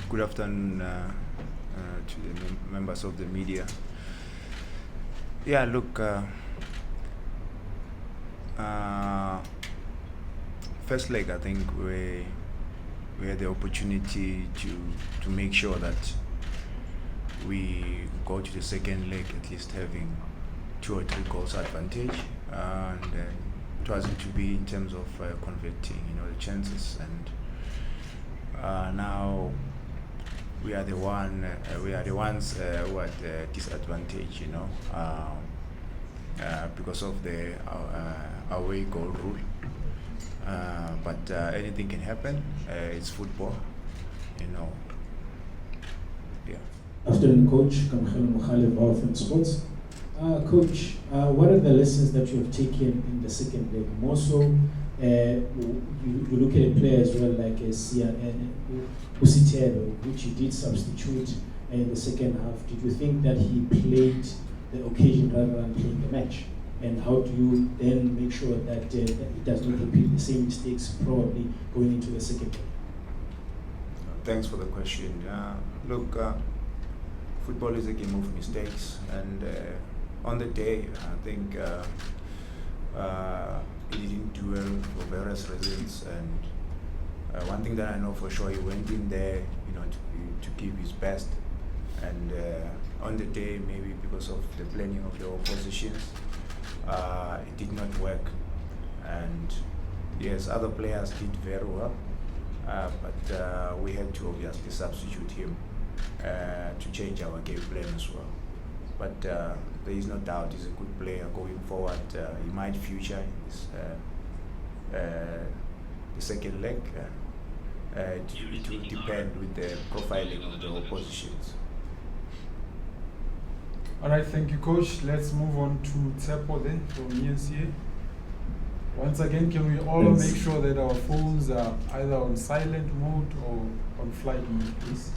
Good afternoon to the members of the media. Yeah, look, first leg, I think we had the opportunity to make sure that we go to the second leg at least having 2 or 3 goals advantage, and it wasn't to be in terms of converting, the chances, and now we are the ones who are at disadvantage, because of the away goal rule. But anything can happen. It's football, Yeah. Afternoon, Coach. Bonfils Sports. Coach, what are the lessons that you have taken in the second leg? More so, you look at a player as well like Usitelo, which you did substitute in the second half. Did you think that he played the occasion rather than playing the match? And how do you then make sure that it does not repeat the same mistakes probably going into the second leg? Thanks for the question. Look, football is a game of mistakes, and on the day, I think he didn't do well for various reasons. And one thing that I know for sure, he went in there, to give his best. And on the day, maybe because of the planning of the oppositions, it did not work. And yes, other players did very well, but we had to obviously substitute him to change our game plan as well. But there is no doubt he's a good player going forward. He might future in this, the second leg. It will depend with the profiling of the oppositions. All right, thank you, Coach. Let's move on to Tsepo then from ENCA. Once again, can we all make sure that our phones are either on silent mode or on flight mode, please?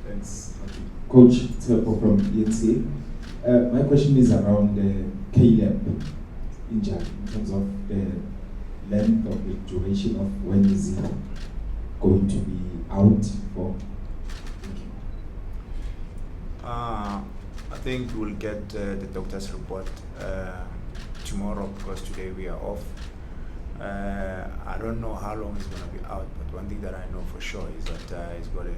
Thanks. Okay. Coach Tsepo from ENCA. My question is around Caleb injury, in terms of the length of the duration of when is he going to be out for? Thank you. I think we'll get the doctor's report tomorrow, because today we are off. I don't know how long he's going to be out, but one thing that I know for sure is that he's got a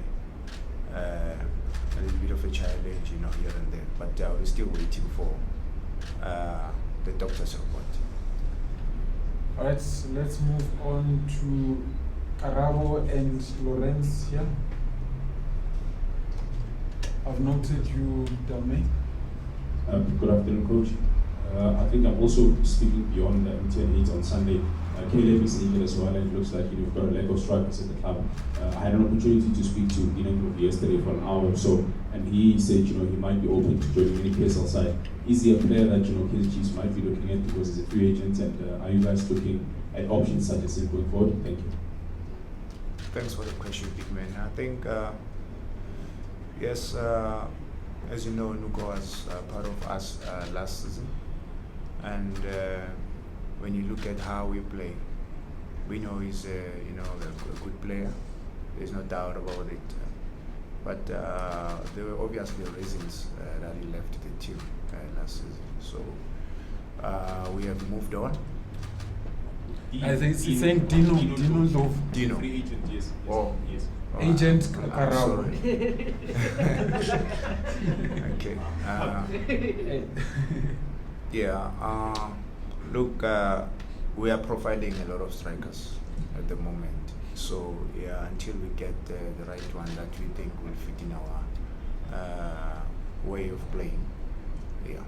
little bit of a challenge, here and there. But we're still waiting for the doctor's report. All right, so let's move on to Karabo and Lorenz here. I've noted you, Dalmay. Good afternoon, Coach. I think I'm also speaking beyond the MTN 8 on Sunday. Caleb is injured as well, and it looks like you've got a lack of strikers at the club. I had an opportunity to speak to Dinengrove yesterday for an hour or so, and he said, he might be open to joining any PSL side. Is he a player that, Kaizer Chiefs might be looking at because he's a free agent, and are you guys looking at options such as him going forward? Thank you. Thanks for the question, big man. I think, yes, as you know, Nuko was part of us last season, and when you look at how we play, we know he's a good player. There's no doubt about it. But there were obviously reasons that he left the team last season. So we have moved on. I think it's saying Dino. Free agent, yes. Oh, yes. Agent Karabo. Karabo. Okay. Yeah. Look, we are profiling a lot of strikers at the moment. So yeah, until we get the right one that we think will fit in our way of playing. Yeah.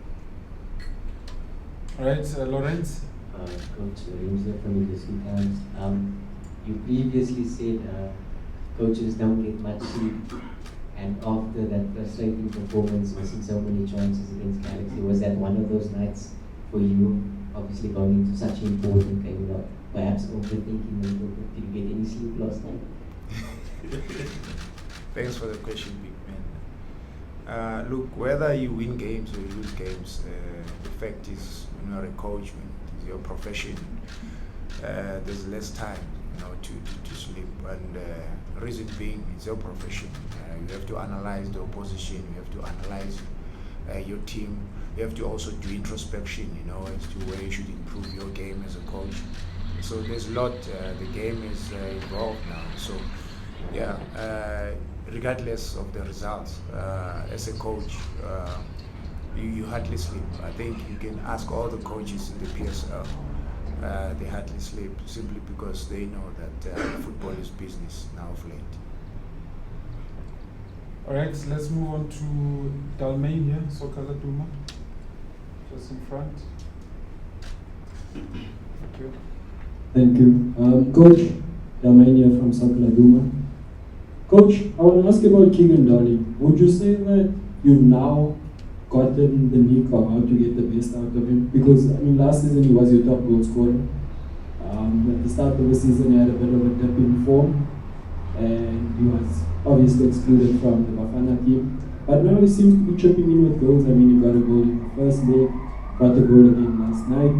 All right, Lorenz. Coach Ramsey from the Industry Times. You previously said coaches don't get much sleep, and after that frustrating performance, missing so many chances against Galaxy, was that one of those nights for you? Obviously going into such an important game, perhaps overthinking a little bit. Did you get any sleep last night? Thanks for the question, big man. Look, whether you win games or you lose games, the fact is, when you're a coach, when it's your profession, there's less time to sleep. And reason being, it's your profession. You have to analyze the opposition. You have to analyze your team. You have to also do introspection, as to where you should improve your game as a coach. So there's a lot. The game is involved now. So yeah, regardless of the results, as a coach, you hardly sleep. I think you can ask all the coaches in the PSL. They hardly sleep simply because they know that football is business now of late. All right, let's move on to Dalmania, Sokala Duma, just in front. Thank you. Thank you. Coach, Dalmania from Sokala Duma. Coach, I want to ask about Keegan Dolly. Would you say that you've now gotten the nick of how to get the best out of him? Because, last season he was your top goal scorer. At the start of the season he had a bit of a dip in form, and he was obviously excluded from the Bafana team. But now he seems to be chipping in with goals. He got a goal in the first leg, got a goal again last night.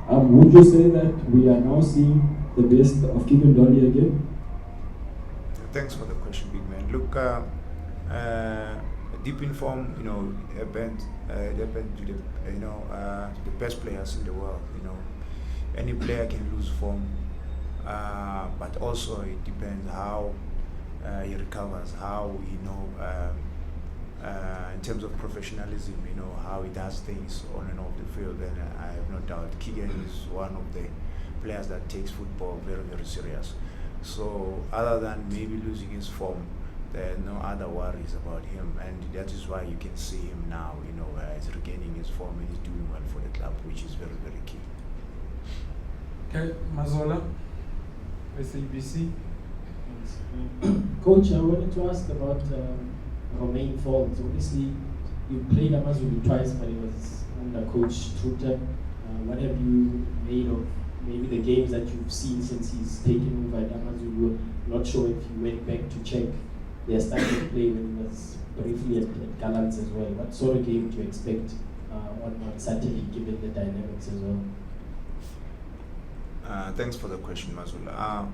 Would you say that we are now seeing the best of Keegan Dolly again? Thanks for the question, big man. Look, deep in form, happened to the best players in the world. Any player can lose form, but also it depends how he recovers, how in terms of professionalism, how he does things on and off the field. And I have no doubt Keegan is one of the players that takes football very, very serious. So other than maybe losing his form, there are no other worries about him, and that is why you can see him now, he's regaining his form and he's doing well for the club, which is very, very key. Okay, Mazola, SABC. Coach, I wanted to ask about Romain Folz. Obviously, you played AmaZulu twice, but it was under Coach Truter. What have you made of maybe the games that you've seen since he's taken over at AmaZulu? Not sure if you went back to check their style of play when he was briefly at Gallants as well. What sort of game do you expect on Saturday, given the dynamics as well? Thanks for the question, Mazula.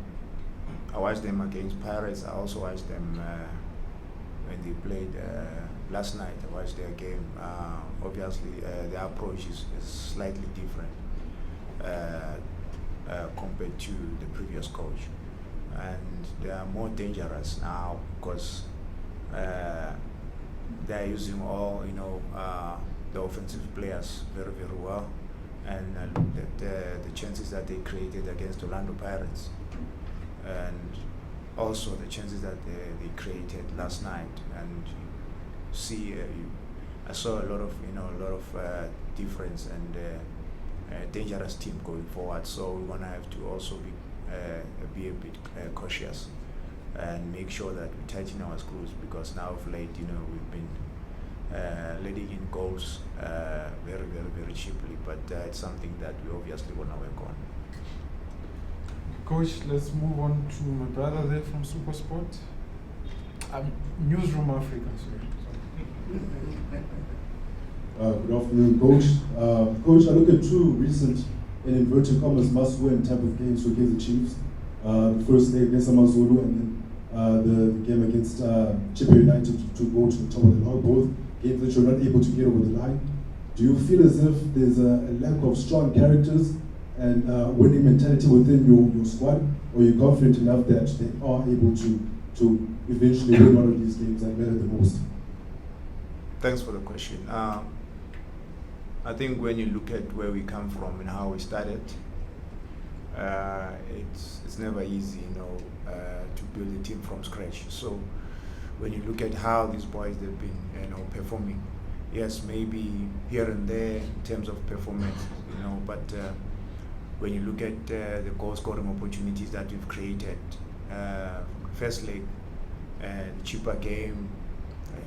I watched them against Pirates. I also watched them when they played last night. I watched their game. Obviously, their approach is slightly different compared to the previous coach. And they are more dangerous now because they are using all, the offensive players very, very well. And the chances that they created against Orlando Pirates, and also the chances that they created last night. And you see, I saw a lot of difference and a dangerous team going forward. So we're gonna have to also be a bit cautious and make sure that we tighten our screws, because now of late, we've been letting in goals very, very, very cheaply, but it's something that we obviously want to work on. Coach, let's move on to my brother there from Supersport. Newsroom Africa, sorry. Good afternoon, Coach. Coach, I look at two recent, in inverted commas, must-win type of games for Kaizer Chiefs. The first leg against AmaZulu, and then the game against Chippa United to go to the top of the log. Both games that you're not able to get over the line. Do you feel as if there's a lack of strong characters and winning mentality within your squad, or are you confident enough that they are able to eventually win one of these games that matter the most? Thanks for the question. I think when you look at where we come from and how we started, it's never easy, to build a team from scratch. So when you look at how these boys they've been, performing, yes, maybe here and there in terms of performance, but when you look at the goal scoring opportunities that we've created, first leg, the Chippa game,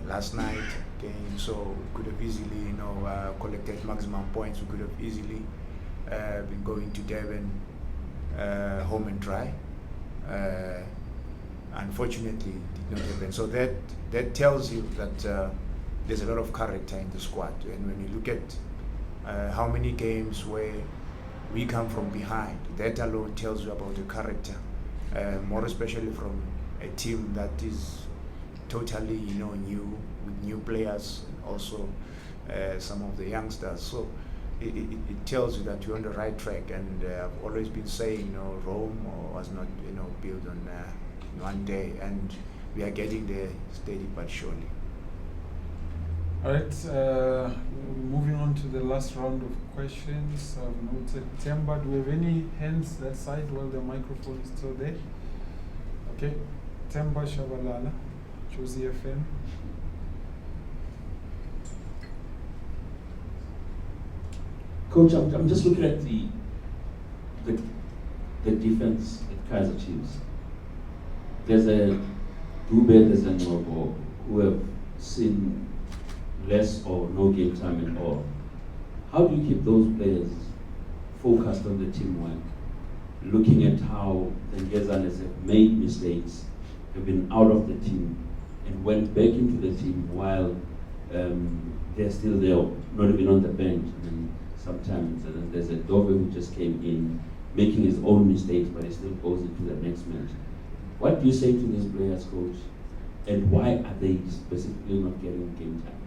last night game, so we could have easily, collected maximum points. We could have easily been going to Durban home and dry. Unfortunately, it did not happen. So that tells you that there's a lot of character in the squad. And when you look at how many games where we come from behind, that alone tells you about the character more especially from a team that is totally, new, with new players, and also some of the youngsters. So it tells you that you're on the right track. And I've always been saying, Rome was not, built on one day, and we are getting there steady but surely. All right, moving on to the last round of questions. I've noted Temba. Do we have any hands that side while the microphone is still there? Okay, Temba Shabalala, Josie FM. Coach, I'm just looking at the defense at Kaizer Chiefs. There's a Dube, there's a Nobo who have seen less or no game time at all. How do you keep those players focused on the teamwork, looking at how the Ngezanes have made mistakes, have been out of the team, and went back into the team while they're still there, not even on the bench? And sometimes there's a Dove who just came in, making his own mistakes, but he still goes into the next match. What do you say to these players, Coach? And why are they specifically not getting game time?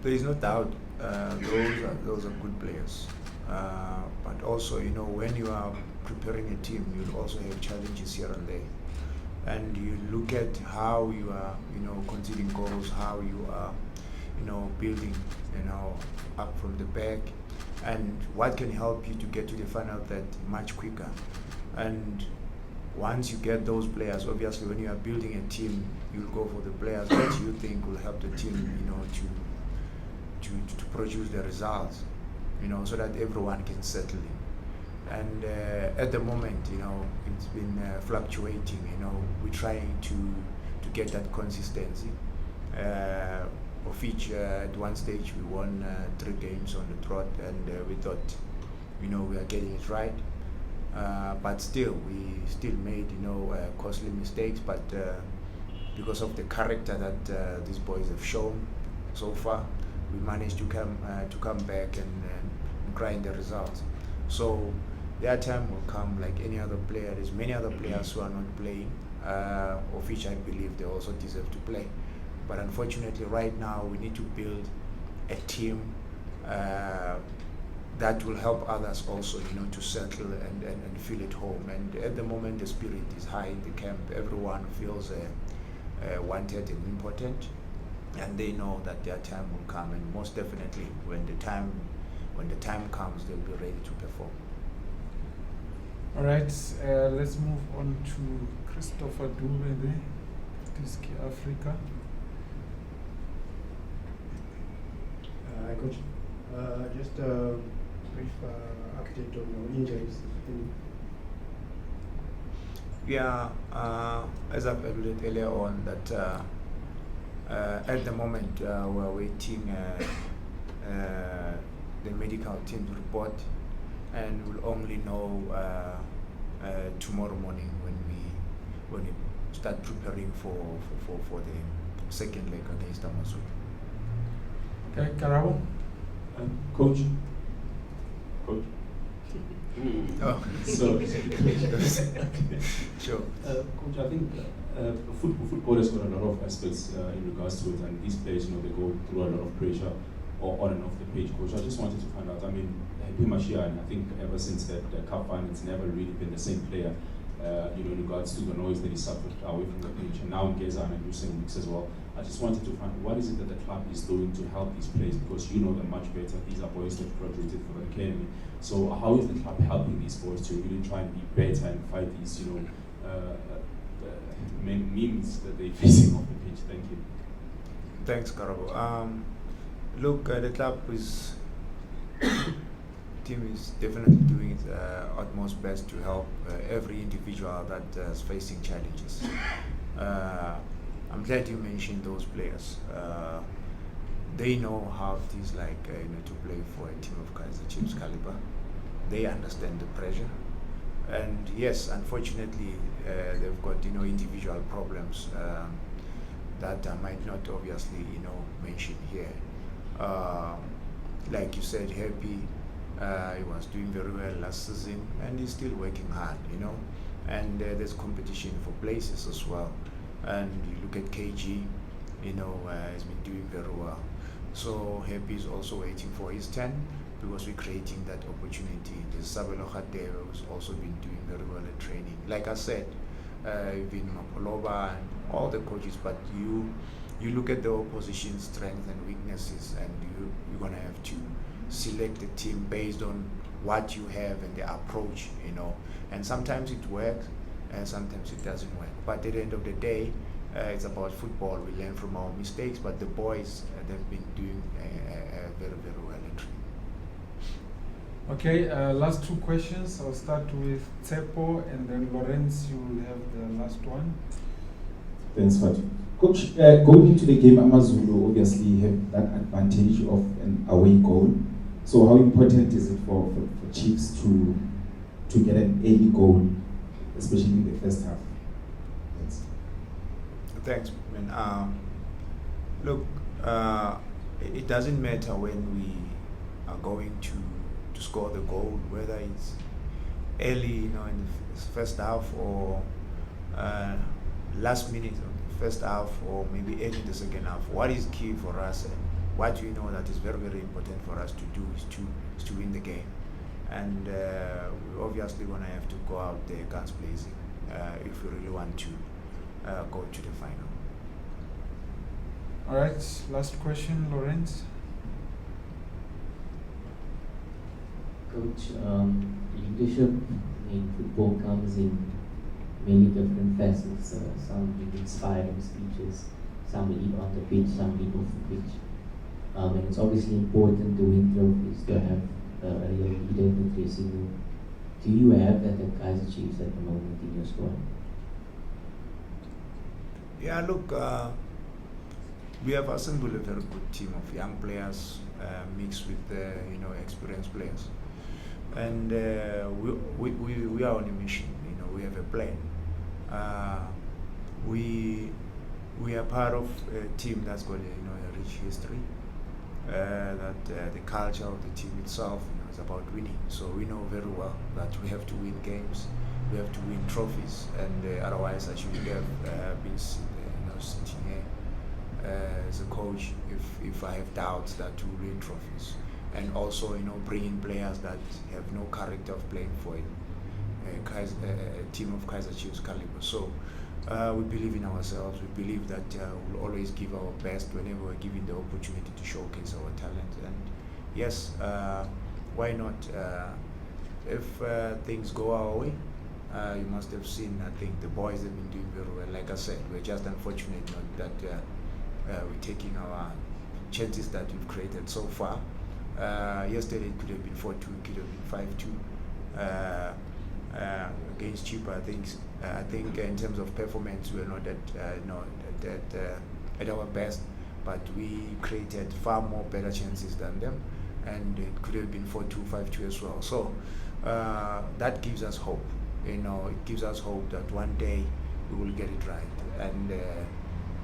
There is no doubt those are good players. But also, when you are preparing a team, you'll also have challenges here and there. And you look at how you are, conceding goals, how you are, building, up from the back, and what can help you to get to the final third much quicker. And once you get those players, obviously when you are building a team, you'll go for the players that you think will help the team, to produce the results, so that everyone can settle in. And at the moment, it's been fluctuating. We're trying to get that consistency. Of which at one stage we won 3 games on the trot, and we thought, we are getting it right. But still, we still made, costly mistakes. But because of the character that these boys have shown so far, we managed to come back and grind the results. So their time will come like any other player. There's many other players who are not playing, of which I believe they also deserve to play. But unfortunately, right now, we need to build a team that will help others also, to settle and feel at home. And at the moment, the spirit is high in the camp. Everyone feels wanted and important, and they know that their time will come. And most definitely, when the time comes, they'll be ready to perform. All right, let's move on to Christopher Dube, Diski Africa. Hi, Coach. Just a brief update on your injuries. Yeah, as I've alluded earlier on, that at the moment we're waiting the medical team to report, and we'll only know tomorrow morning when we start preparing for the second leg against AmaZulu. Okay, Karabo. Coach. Oh. So, Sure. Coach, I think football has got a lot of aspects in regards to it, and these players, they go through a lot of pressure on and off the pitch. Coach, I just wanted to find out. I mean, Pimashia, and I think ever since the cup final, it's never really been the same player. In regards to the noise that he suffered away from the pitch, and now Ngeza and Usain Mix as well. I just wanted to find what is it that the club is doing to help these players, because you know them much better. These are boys that graduated from the academy. So how is the club helping these boys to really try and be better and fight these, memes that they're facing off the pitch? Thank you. Thanks, Karabo. Look, the club team is definitely doing its utmost best to help every individual that is facing challenges. I'm glad you mentioned those players. They know how it is like to play for a team of Kaizer Chiefs caliber. They understand the pressure, and yes, unfortunately, they've got individual problems that I might not obviously mention here. Like you said, Happy He was doing very well last season, and he's still working hard, you know. And there's competition for places as well. And you look at KG, you know, he's been doing very well. So Happy is also waiting for his turn because we're creating that opportunity. The Sabelo Khatebe has also been doing very well at training. Like I said, even Mapoloba and all the coaches, but you look at the opposition's strengths and weaknesses, and you're gonna have to select the team based on what you have and the approach, you know. And sometimes it works, and sometimes it doesn't work. But at the end of the day, it's about football. We learn from our mistakes, but the boys, they've been doing very, very well at training. Okay, last two questions. I'll start with Tsepo, and then Lorenz, you will have the last one. Thanks, Fatu. Coach, going into the game, AmaZulu obviously have that advantage of an away goal. So how important is it for Chiefs to get an early goal, especially in the first half? Thanks, man. Look, it doesn't matter when we are going to score the goal, whether it's early, you know, in the first half, or last minute of the first half, or maybe early in the second half. What is key for us, and what we know that is very, very important for us to do is to win the game. And we're obviously gonna have to go out there guns blazing if we really want to go to the final. All right, last question, Lorenz. Coach, leadership in football comes in many different facets. Some give inspiring speeches, some lead on the pitch, some lead off the pitch. And it's obviously important to win trophies to have a real leader in the dressing room. Do you have that at Kaizer Chiefs at the moment in your squad? Yeah, look, we have assembled a very good team of young players mixed with experienced players, and we are on a mission. You know, we have a plan. We are part of a team that's got a rich history. That the culture of the team itself, is about winning. So we know very well that we have to win games, we have to win trophies, and otherwise I shouldn't have been sitting here as a coach if I have doubts that to win trophies, and also bringing players that have no character of playing for a team of Kaizer Chiefs caliber. So we believe in ourselves. We believe that we'll always give our best whenever we're given the opportunity to showcase our talent. And yes, why not? If things go our way, you must have seen, I think the boys have been doing very well. Like I said, we're just unfortunate that we're taking our chances that we've created so far. Yesterday it could have been 4-2, it could have been 5-2. Against Chipa, I think in terms of performance, we're not at our best, but we created far more better chances than them, and it could have been 4-2, 5-2 as well. So that gives us hope. It gives us hope that one day we will get it right, and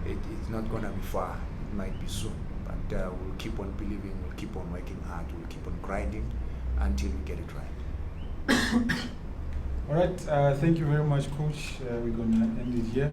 it's not gonna be far. It might be soon, but we'll keep on believing. We'll keep on working hard. We'll keep on grinding until we get it right. All right, thank you very much, Coach. We're going to end it here.